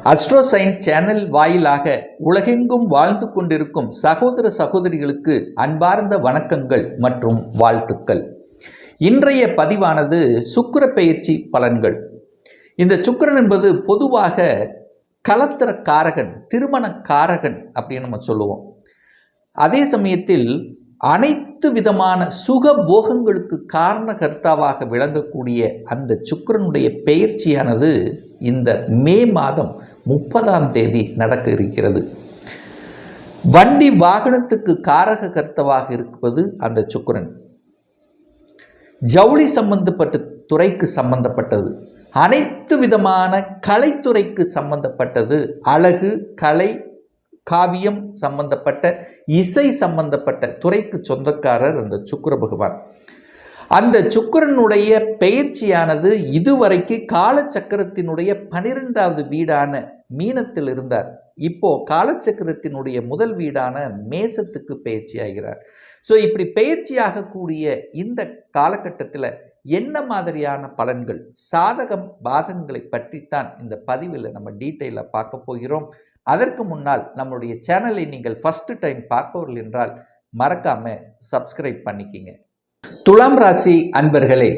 அஸ்ட்ரோசைன் channel வாயிலாக உலகெங்கும் வாழ்ந்து கொண்டிருக்கும் சகோதர சகோதரிகளுக்கு அன்பார்ந்த வணக்கங்கள் மற்றும் வாழ்த்துக்கள். இன்றைய பதிவானது சுக்கிர பெயர்ச்சி பலன்கள். இந்த சுக்கிரன் என்பது பொதுவாக கலத்திர காரகன், திருமண காரகன் அப்படின்னு நம்ம சொல்லுவோம். அதே சமயத்தில் அனைத்து விதமான சுக போகங்களுக்கு காரணகர்த்தாவாக விளங்கக்கூடிய அந்த சுக்கிரனுடைய பெயர்ச்சியானது இந்த மே மாதம் 30ஆம் தேதி நடக்க இருக்கிறது. வண்டி வாகனத்துக்கு காரக கர்த்தாவாக இருப்பது அந்த சுக்கிரன். ஜவுளி சம்பந்தப்பட்ட துறைக்கு சம்பந்தப்பட்டது, அனைத்து விதமான கலைத்துறைக்கு சம்பந்தப்பட்டது, அழகு, கலை, காவியம் சம்பந்தப்பட்ட, இசை சம்பந்தப்பட்ட துறைக்கு சொந்தக்காரர் அந்த சுக்கிர பகவான். அந்த சுக்கிரனுடைய பெயர்ச்சியானது இதுவரைக்கு காலச்சக்கரத்தினுடைய 12வது வீடான மீனத்தில் இருந்தார். இப்போ காலச்சக்கரத்தினுடைய முதல் வீடான மேசத்துக்கு பெயர்ச்சி ஆகிறார். ஸோ இப்படி பெயர்ச்சியாகக்கூடிய இந்த காலகட்டத்தில் என்ன மாதிரியான பலன்கள், சாதகம் பாதகங்களை பற்றித்தான் இந்த பதிவில் நம்ம டீட்டெயிலாக பார்க்க போகிறோம். அதற்கு முன்னால் நம்மளுடைய சேனலை நீங்கள் ஃபர்ஸ்ட் டைம் பார்ப்பவர்கள் என்றால் மறக்காமல் சப்ஸ்கிரைப் பண்ணிக்கிங்க. துலாம் ராசி அன்பர்களே,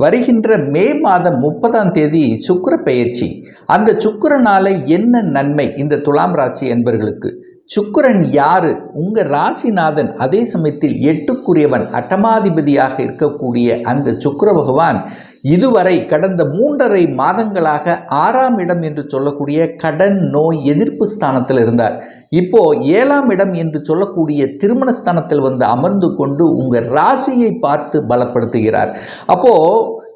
வருகின்ற மே மாதம் 30ஆம் தேதி சுக்கிர பெயர்ச்சி. அந்த சுக்கிரனால என்ன நன்மை இந்த துலாம் ராசி அன்பர்களுக்கு? சுக்கிரன் யாரு? உங்க ராசிநாதன், அதே சமயத்தில் 8க்குரியவன், அட்டமாதிபதியாக இருக்கக்கூடிய அந்த சுக்கிர பகவான் இதுவரை கடந்த 3.5 மாதங்களாக 6ஆம் இடம் என்று சொல்லக்கூடிய கடன், நோய், எதிர்ப்பு ஸ்தானத்தில் இருந்தார். இப்போ 7ஆம் இடம் என்று சொல்லக்கூடிய திருமணஸ்தானத்தில் வந்து அமர்ந்து கொண்டு உங்க ராசியை பார்த்து பலப்படுத்துகிறார். அப்போ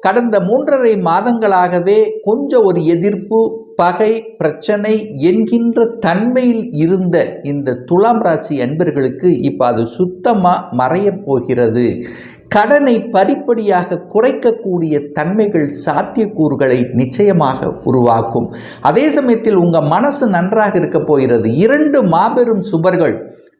கடந்த 3.5 மாதங்களாகவே கொஞ்சம் ஒரு எதிர்ப்பு, பகை, பிரச்சனை என்கின்ற தன்மையில் இருந்த இந்த துலாம் ராசி அன்பர்களுக்கு இப்போ அது சுத்தமாக மறையப் போகிறது. கடனை படிப்படியாக குறைக்கக்கூடிய தன்மைகள், சாத்தியக்கூறுகளை நிச்சயமாக உருவாக்கும். அதே சமயத்தில் உங்கள் மனசு நன்றாக இருக்க போகிறது. 2 மாபெரும் சுபர்கள்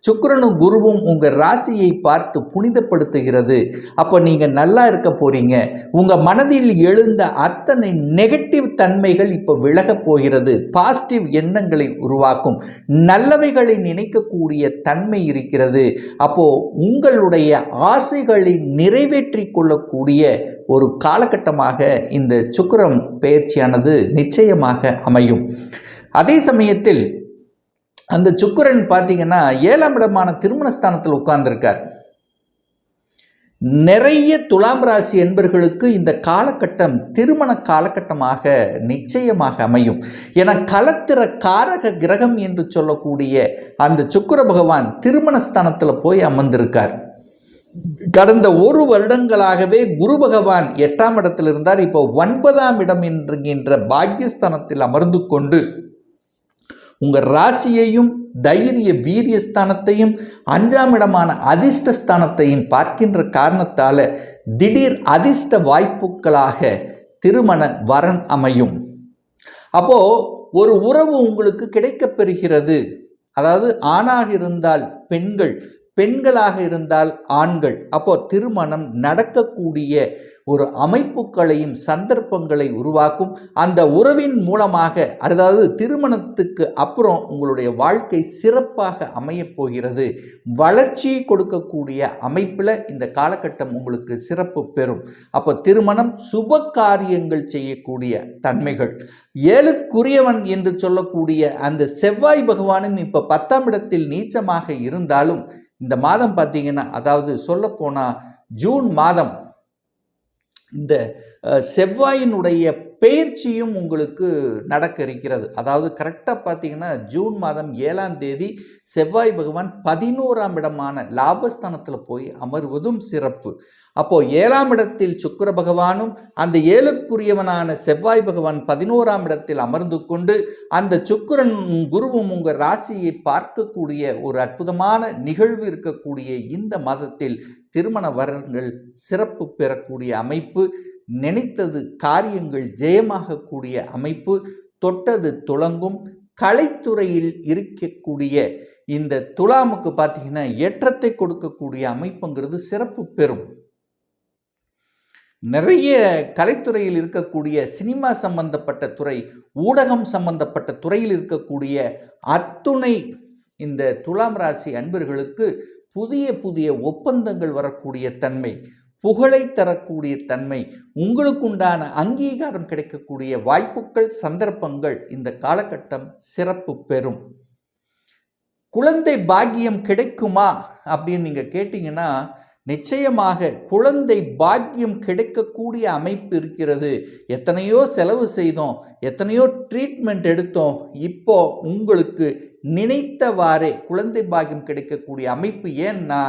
சுக்கிரனும் குருவும் உங்கள் ராசியை பார்த்து புனிதப்படுத்துகிறது. அப்போ நீங்கள் நல்லா இருக்க போகிறீங்க. உங்கள் மனதில் எழுந்த அத்தனை நெகட்டிவ் தன்மைகள் இப்போ விலகப் போகிறது. பாசிட்டிவ் எண்ணங்களை உருவாக்கும், நல்லவைகளை நினைக்கக்கூடிய தன்மை இருக்கிறது. அப்போது உங்களுடைய ஆசைகளை நிறைவேற்றி கொள்ளக்கூடிய ஒரு காலகட்டமாக இந்த சுக்கிரன் பெயர்ச்சியானது நிச்சயமாக அமையும். அதே சமயத்தில் அந்த சுக்கிரன் பார்த்தீங்கன்னா 7ஆம் இடமான திருமணஸ்தானத்தில் உட்கார்ந்திருக்கார். நிறைய துலாம் ராசி என்பர்களுக்கு இந்த காலகட்டம் திருமண காலகட்டமாக நிச்சயமாக அமையும். என கலத்திர காரக கிரகம் என்று சொல்லக்கூடிய அந்த சுக்கிர பகவான் திருமணஸ்தானத்தில் போய் அமர்ந்திருக்கார். கடந்த 1 வருடங்களாகவே குரு பகவான் 8ஆம் இடத்தில் இருந்தார். இப்போ 9ஆம் இடம் என்கின்ற பாக்யஸ்தானத்தில் அமர்ந்து கொண்டு உங்கள் ராசியையும் தைரிய வீரியஸ்தானத்தையும் 5ஆம் இடமான அதிர்ஷ்டஸ்தானத்தையும் பார்க்கின்ற காரணத்தால் திடீர் அதிர்ஷ்ட வாய்ப்புகளாக திருமண வரன் அமையும். அப்போது ஒரு உறவு உங்களுக்கு கிடைக்கப்பெறுகிறது. அதாவது ஆணாக இருந்தால் பெண்கள், பெண்களாக இருந்தால் ஆண்கள். அப்போ திருமணம் நடக்கக்கூடிய ஒரு அமைப்புகளையும் சந்தர்ப்பங்களை உருவாக்கும். அந்த உறவின் மூலமாக, அதாவது திருமணத்துக்கு அப்புறம் உங்களுடைய வாழ்க்கை சிறப்பாக அமையப் போகிறது. வளர்ச்சி கொடுக்கக்கூடிய அமைப்பில் இந்த காலகட்டம் உங்களுக்கு சிறப்பு பெறும். அப்போ திருமணம், சுப காரியங்கள் செய்யக்கூடிய தன்மைகள். 7க்குரியவன் என்று சொல்லக்கூடிய அந்த செவ்வாய் பகவானும் இப்போ 10ஆம் இடத்தில் நீச்சமாக இருந்தாலும் இந்த மாதம் பார்த்தீங்கன்னா, அதாவது சொல்லப்போனால் ஜூன் மாதம் இந்த செவ்வாயினுடைய பெயர்ச்சியும் உங்களுக்கு நடக்க இருக்கிறது. அதாவது கரெக்டாக பார்த்தீங்கன்னா ஜூன் மாதம் 7ஆம் தேதி செவ்வாய் பகவான் 11ஆம் இடமான லாபஸ்தானத்தில் போய் அமர்வதும் சிறப்பு. அப்போது 7ஆம் இடத்தில் சுக்கிர பகவானும் அந்த 7க்குரியவனான செவ்வாய் பகவான் 11ஆம் இடத்தில் அமர்ந்து கொண்டு அந்த சுக்கிரன் குருவும் உங்கள் ராசியை பார்க்கக்கூடிய ஒரு அற்புதமான நிகழ்வு இருக்கக்கூடிய இந்த மாதத்தில் திருமண வரன்கள் சிறப்பு பெறக்கூடிய அமைப்பு, நினைத்தது காரியங்கள் ஜெயமாகக்கூடிய அமைப்பு, தொட்டது துளங்கும். கலைத்துறையில் இருக்கக்கூடிய இந்த துலாமுக்கு பார்த்தீங்கன்னா ஏற்றத்தை கொடுக்கக்கூடிய அமைப்புங்கிறது சிறப்பு பெறும். நிறைய கலைத்துறையில் இருக்கக்கூடிய சினிமா சம்பந்தப்பட்ட துறை, ஊடகம் சம்பந்தப்பட்ட துறையில் இருக்கக்கூடிய அத்துணை இந்த துலாம் ராசி அன்பர்களுக்கு புதிய புதிய ஒப்பந்தங்கள் வரக்கூடிய தன்மை, புகழை தரக்கூடிய தன்மை, உங்களுக்குண்டான அங்கீகாரம் கிடைக்கக்கூடிய வாய்ப்புகள், சந்தர்ப்பங்கள் இந்த காலகட்டம் சிறப்பு பெறும். குழந்தை பாக்கியம் கிடைக்குமா அப்படின்னு நீங்கள் கேட்டிங்கன்னா, நிச்சயமாக குழந்தை பாக்கியம் கிடைக்கக்கூடிய அமைப்பு இருக்கிறது. எத்தனையோ செலவு செய்தோம், எத்தனையோ ட்ரீட்மெண்ட் எடுத்தோம், இப்போ உங்களுக்கு நினைத்தவாறே குழந்தை பாக்கியம் கிடைக்கக்கூடிய அமைப்பு. ஏன்னா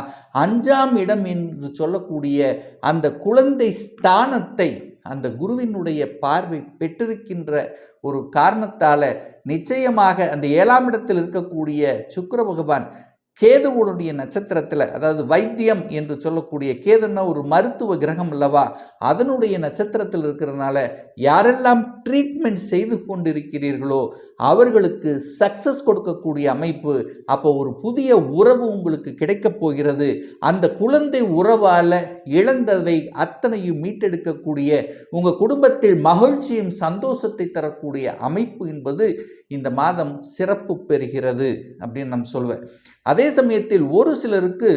5ஆம் இடம் என்று சொல்லக்கூடிய அந்த குழந்தை ஸ்தானத்தை அந்த குருவினுடைய பார்வை பெற்றிருக்கின்ற ஒரு காரணத்தால் நிச்சயமாக அந்த 7ஆம் இடத்தில் இருக்கக்கூடிய சுக்கிர பகவான் கேதுவுடைய நட்சத்திரத்தில், அதாவது வைத்தியம் என்று சொல்லக்கூடிய கேதுன்னா ஒரு மருத்துவ கிரகம் அல்லவா, அதனுடைய நட்சத்திரத்தில் இருக்கிறதுனால யாரெல்லாம் ட்ரீட்மெண்ட் செய்து கொண்டிருக்கிறீர்களோ அவர்களுக்கு சக்சஸ் கொடுக்கக்கூடிய அமைப்பு. அப்போ ஒரு புதிய உறவு உங்களுக்கு கிடைக்கப் போகிறது. அந்த குழந்தை உறவால் இழந்ததை அத்தனையும் மீட்டெடுக்கக்கூடிய, உங்கள் குடும்பத்தில் மகிழ்ச்சியும் சந்தோஷத்தை தரக்கூடிய அமைப்பு என்பது இந்த மாதம் சிறப்பு பெறுகிறது அப்படின்னு நான் சொல்வேன். அதே சமயத்தில் ஒரு சிலருக்கு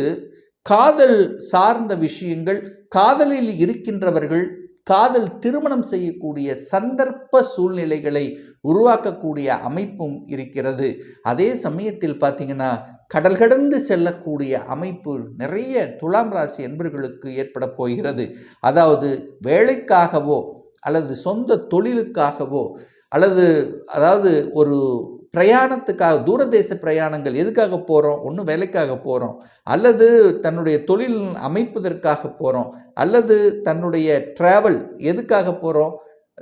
காதல் சார்ந்த விஷயங்கள், காதலில் இருக்கின்றவர்கள் காதல் திருமணம் செய்யக்கூடிய சந்தர்ப்ப சூழ்நிலைகளை உருவாக்கக்கூடிய அமைப்பும் இருக்கிறது. அதே சமயத்தில் பார்த்தீங்கன்னா கடல் கடந்து செல்லக்கூடிய அமைப்பு நிறைய துலாம் ராசி என்பர்களுக்கு ஏற்பட போகிறது. அதாவது வேலைக்காகவோ அல்லது சொந்த தொழிலுக்காகவோ அதாவது ஒரு பிரயாணத்துக்காக, தூரதேச பிரயாணங்கள் எதுக்காக போகிறோம்? ஒன்று வேலைக்காக போகிறோம், அல்லது தன்னுடைய தொழில் அமைப்பதற்காக போகிறோம், அல்லது தன்னுடைய ட்ராவல் எதுக்காக போகிறோம்?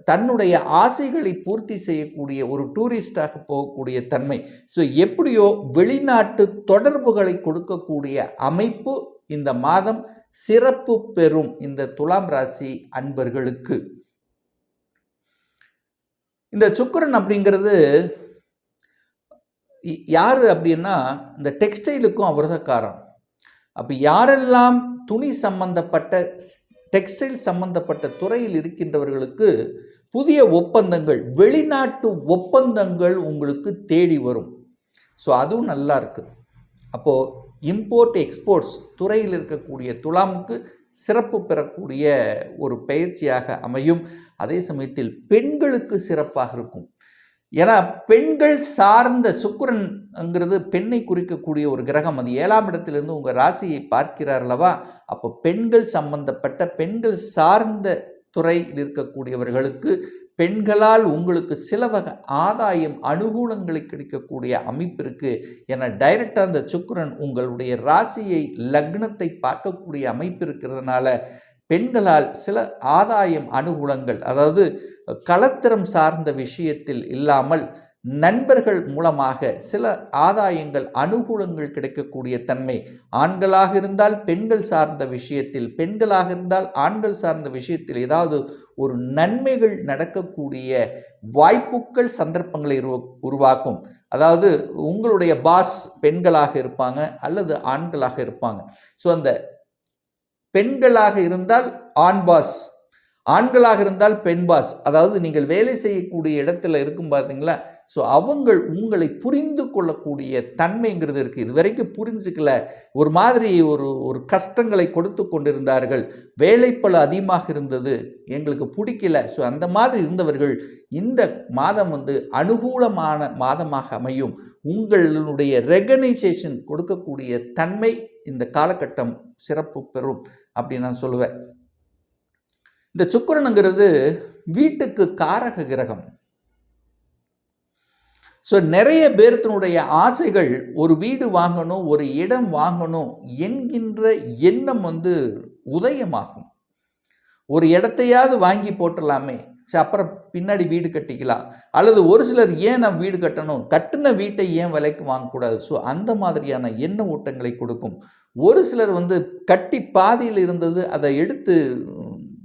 தன்னுடைய ஆசைகளை பூர்த்தி செய்யக்கூடிய ஒரு டூரிஸ்டாக போகக்கூடிய தன்மை. ஸோ எப்படியோ வெளிநாட்டு தொடர்புகளை கொடுக்கக்கூடிய அமைப்பு இந்த மாதம் சிறப்பு பெறும் இந்த துலாம் ராசி அன்பர்களுக்கு. இந்த சுக்கிரன் அப்படிங்கிறது யார் அப்படின்னா இந்த டெக்ஸ்டைலுக்கும் அவர் தான் காரணம். அப்போ யாரெல்லாம் துணி சம்பந்தப்பட்ட டெக்ஸ்டைல் சம்பந்தப்பட்ட துறையில் இருக்கின்றவர்களுக்கு புதிய ஒப்பந்தங்கள், வெளிநாட்டு ஒப்பந்தங்கள் உங்களுக்கு தேடி வரும். ஸோ அதுவும் நல்லா இருக்குது. அப்போது இம்போர்ட் எக்ஸ்போர்ட்ஸ் துறையில் இருக்கக்கூடிய துலாமுக்கு சிறப்பு பெறக்கூடிய ஒரு பயிற்சியாக அமையும். அதே சமயத்தில் பெண்களுக்கு சிறப்பாக இருக்கும். ஏன்னா பெண்கள் சார்ந்த சுக்கிரன்ங்கிறது பெண்ணை குறிக்கக்கூடிய ஒரு கிரகம். அது 7ஆம் இடத்திலிருந்து உங்கள் ராசியை பார்க்கிறார் அல்லவா. அப்போ பெண்கள் சம்பந்தப்பட்ட, பெண்கள் சார்ந்த துறையில் இருக்கக்கூடியவர்களுக்கு பெண்களால் உங்களுக்கு சில வகை ஆதாயம், அனுகூலங்களை கிடைக்கக்கூடிய அமைப்பு இருக்குது. ஏன்னா டைரக்டாக அந்த சுக்கிரன் உங்களுடைய ராசியை, லக்னத்தை பார்க்கக்கூடிய அமைப்பு இருக்கிறதுனால பெண்களால் சில ஆதாயம், அனுகூலங்கள், அதாவது களத்திரம் சார்ந்த விஷயத்தில் இல்லாமல் நண்பர்கள் மூலமாக சில ஆதாயங்கள், அனுகூலங்கள் கிடைக்கக்கூடிய தன்மை. ஆண்களாக இருந்தால் பெண்கள் சார்ந்த விஷயத்தில், பெண்களாக இருந்தால் ஆண்கள் சார்ந்த விஷயத்தில் ஏதாவது ஒரு நன்மைகள் நடக்கக்கூடிய வாய்ப்புகள், சந்தர்ப்பங்களை உருவாக்கும். அதாவது உங்களுடைய பாஸ் பெண்களாக இருப்பாங்க அல்லது ஆண்களாக இருப்பாங்க. ஸோ அந்த பெண்களாக இருந்தால் ஆண் பாஸ், ஆண்களாக இருந்தால் பெண் பாஸ், அதாவது நீங்கள் வேலை செய்யக்கூடிய இடத்துல இருக்கும் பார்த்தீங்களா. ஸோ உங்களை புரிந்து கொள்ளக்கூடிய தன்மைங்கிறது இருக்குது. இது வரைக்கும் புரிஞ்சுக்கல, ஒரு மாதிரி ஒரு கஷ்டங்களை கொடுத்து கொண்டிருந்தார்கள், வேலைப்பளு அதிகமாக இருந்தது, எங்களுக்கு பிடிக்கல. ஸோ அந்த மாதிரி இருந்தவர்கள் இந்த மாதம் அனுகூலமான மாதமாக அமையும். உங்களுடைய ரெகனைசேஷன் கொடுக்கக்கூடிய தன்மை இந்த காலகட்டம் சிறப்பு பெறும் அப்படின்னு நான் சொல்லுவேன். இந்த சுக்கிரனுங்கிறது வீட்டுக்கு காரக கிரகம். ஸோ நிறைய பேர்த்தினுடைய ஆசைகள் ஒரு வீடு வாங்கணும், ஒரு இடம் வாங்கணும் என்கின்ற எண்ணம் உதயமாகும். ஒரு இடத்தையாவது வாங்கி போட்டுடலாமே, அப்புறம் பின்னாடி வீடு கட்டிக்கலாம். அல்லது ஒரு சிலர் ஏன் நான் வீடு கட்டணும், கட்டின வீட்டை ஏன் விலைக்கு வாங்கக்கூடாது. ஸோ அந்த மாதிரியான எண்ண ஓட்டங்களை கொடுக்கும். ஒரு சிலர் கட்டி பாதியில் இருந்தது அதை எடுத்து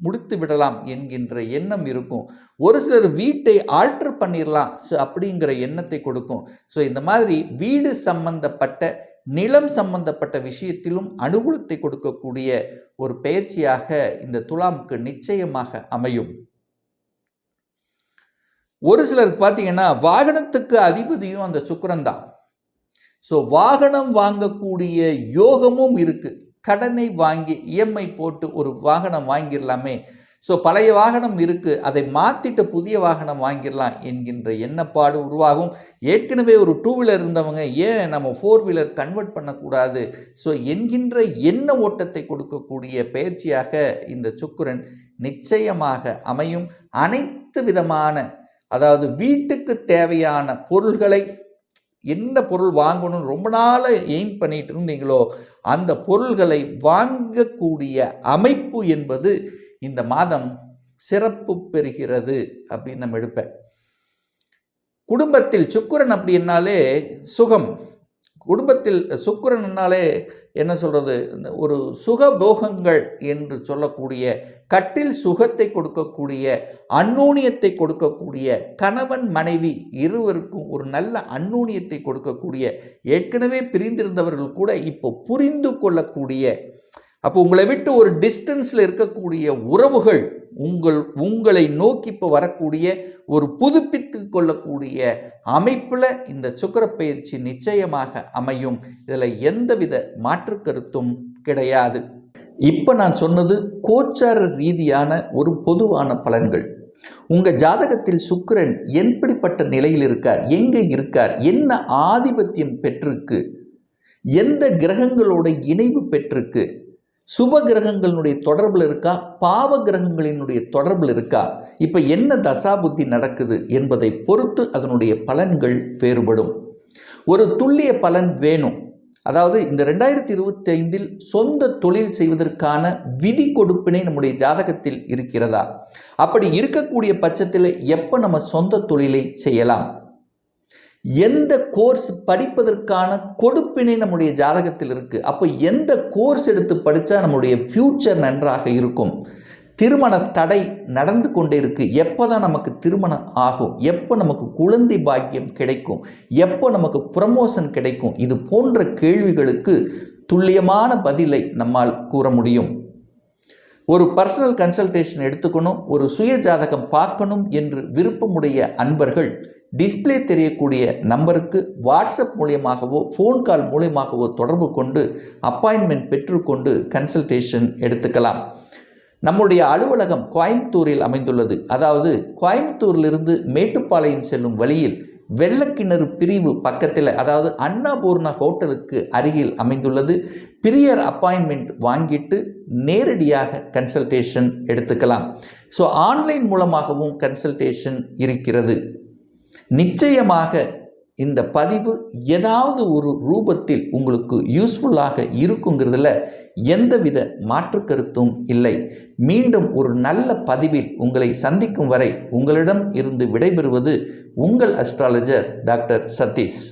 முடித்து விடலாம் என்கின்ற எண்ணம் இருக்கும். ஒரு சிலர் வீட்டை ஆல்டர் பண்ணிடலாம் ஸோ அப்படிங்கிற எண்ணத்தை கொடுக்கும். ஸோ இந்த மாதிரி வீடு சம்பந்தப்பட்ட நிலம் சம்பந்தப்பட்ட விஷயத்திலும் அனுகூலத்தை கொடுக்கக்கூடிய ஒரு பயிற்சியாக இந்த துலாமுக்கு நிச்சயமாக அமையும். ஒரு சிலருக்கு பார்த்தீங்கன்னா வாகனத்துக்கு அதிபதியும் அந்த சுக்கிரன் தான். ஸோ வாகனம் வாங்கக்கூடிய யோகமும் இருக்குது. கடனை வாங்கி இஎம்ஐ போட்டு ஒரு வாகனம் வாங்கிடலாமே, ஸோ பழைய வாகனம் இருக்குது, அதை மாற்றிட்டு புதிய வாகனம் வாங்கிடலாம் என்கின்ற எண்ணப்பாடு உருவாகும். ஏற்கனவே ஒரு 2 வீலர் இருந்தவங்க ஏன் நம்ம 4 வீலர் கன்வெர்ட் பண்ணக்கூடாது, ஸோ என்கின்ற எண்ண ஓட்டத்தை கொடுக்கக்கூடிய பயிற்சியாக இந்த சுக்கிரன் நிச்சயமாக அமையும். அனைத்து விதமான, அதாவது வீட்டுக்கு தேவையான பொருள்களை, எந்த பொருள் வாங்கணும்னு ரொம்ப நாள் எய்ம் பண்ணிட்டு இருந்தீங்களோ அந்த பொருள்களை வாங்கக்கூடிய அமைப்பு என்பது இந்த மாதம் சிறப்பு பெறுகிறது அப்படின்னு நம்ம எடுப்பேன். குடும்பத்தில் சுக்கிரன் அப்படின்னாலே சுகம். குடும்பத்தில் சுக்கிரன்னாலே என்ன சொல்கிறது, ஒரு சுகபோகங்கள் என்று சொல்லக்கூடிய, கட்டில் சுகத்தை கொடுக்கக்கூடிய, அந்நூனியத்தை கொடுக்கக்கூடிய, கணவன் மனைவி இருவருக்கும் ஒரு நல்ல அந்நூனியத்தை கொடுக்கக்கூடிய, ஏற்கனவே பிரிந்திருந்தவர்கள் கூட இப்போ புரிந்து கொள்ளக்கூடிய, அப்போ உங்களை விட்டு ஒரு டிஸ்டன்ஸில் இருக்கக்கூடிய உறவுகள் உங்களை நோக்கி இப்போ வரக்கூடிய ஒரு புதுப்பித்து கொள்ளக்கூடிய அமைப்பில் இந்த சுக்கிர பயிற்சி நிச்சயமாக அமையும். இதில் எந்தவித மாற்று கருத்தும் கிடையாது. இப்போ நான் சொன்னது கோச்சார ரீதியான ஒரு பொதுவான பலன்கள். உங்கள் ஜாதகத்தில் சுக்கிரன் எப்படிப்பட்ட நிலையில் இருக்கார், எங்கே இருக்கார், என்ன ஆதிபத்தியம் பெற்றிருக்கு, எந்த கிரகங்களோட இணைவு பெற்றிருக்கு, சுப கிரகங்களினுடைய தொடர்பில் இருக்கா, பாவ கிரகங்களினுடைய தொடர்பில் இருக்கா, இப்போ என்ன தசாபுத்தி நடக்குது என்பதை பொறுத்து அதனுடைய பலன்கள் வேறுபடும். ஒரு துல்லிய பலன் வேணும். அதாவது இந்த 2025 சொந்த தொழில் செய்வதற்கான விதி கொடுப்பினை நம்முடைய ஜாதகத்தில் இருக்கிறதா, அப்படி இருக்கக்கூடிய பட்சத்தில் எப்போ நம்ம சொந்த தொழிலை செய்யலாம், எந்த கோர்ஸ் படிப்பதற்கான கொடுப்பினை நம்முடைய ஜாதகத்தில் இருக்குது, அப்போ எந்த கோர்ஸ் எடுத்து படித்தா நம்முடைய ஃப்யூச்சர் நன்றாக இருக்கும், திருமண தடை நடந்து கொண்டே இருக்குது, எப்போ தான் நமக்கு திருமணம் ஆகும், எப்போ நமக்கு குழந்தை பாக்கியம் கிடைக்கும், எப்போ நமக்கு ப்ரமோஷன் கிடைக்கும், இது போன்ற கேள்விகளுக்கு துல்லியமான பதிலை நம்மால் கூற முடியும். ஒரு பர்சனல் கன்சல்டேஷன் எடுத்துக்கணும், ஒரு சுய ஜாதகம் பார்க்கணும் என்று விருப்பமுடைய அன்பர்கள் டிஸ்பிளே தெரியக்கூடிய நம்பருக்கு வாட்ஸ்அப் மூலியமாகவோ ஃபோன் கால் மூலியமாகவோ தொடர்பு கொண்டு அப்பாயின்மெண்ட் பெற்றுக்கொண்டு கன்சல்டேஷன் எடுத்துக்கலாம். நம்முடைய அலுவலகம் கோயம்புத்தூரில் அமைந்துள்ளது. அதாவது கோயம்புத்தூரிலிருந்து மேட்டுப்பாளையம் செல்லும் வழியில் வெள்ளக்கிணறு பிரிவு பக்கத்தில், அதாவது அன்னபூர்ணா ஹோட்டலுக்கு அருகில் அமைந்துள்ளது. பிரியர் அப்பாயின்மெண்ட் வாங்கிட்டு நேரடியாக கன்சல்டேஷன் எடுத்துக்கலாம். ஸோ ஆன்லைன் மூலமாகவும் கன்சல்டேஷன் இருக்கிறது. நிச்சயமாக இந்த பதிவு ஏதாவது ஒரு ரூபத்தில் உங்களுக்கு யூஸ்ஃபுல்லாக இருக்குங்கிறதுல எந்தவித மாற்று கருத்தும் இல்லை. மீண்டும் ஒரு நல்ல பதிவில் உங்களை சந்திக்கும் வரை உங்களிடம் இருந்து விடைபெறுவது உங்கள் அஸ்ட்ராலஜர் டாக்டர் சதீஷ்.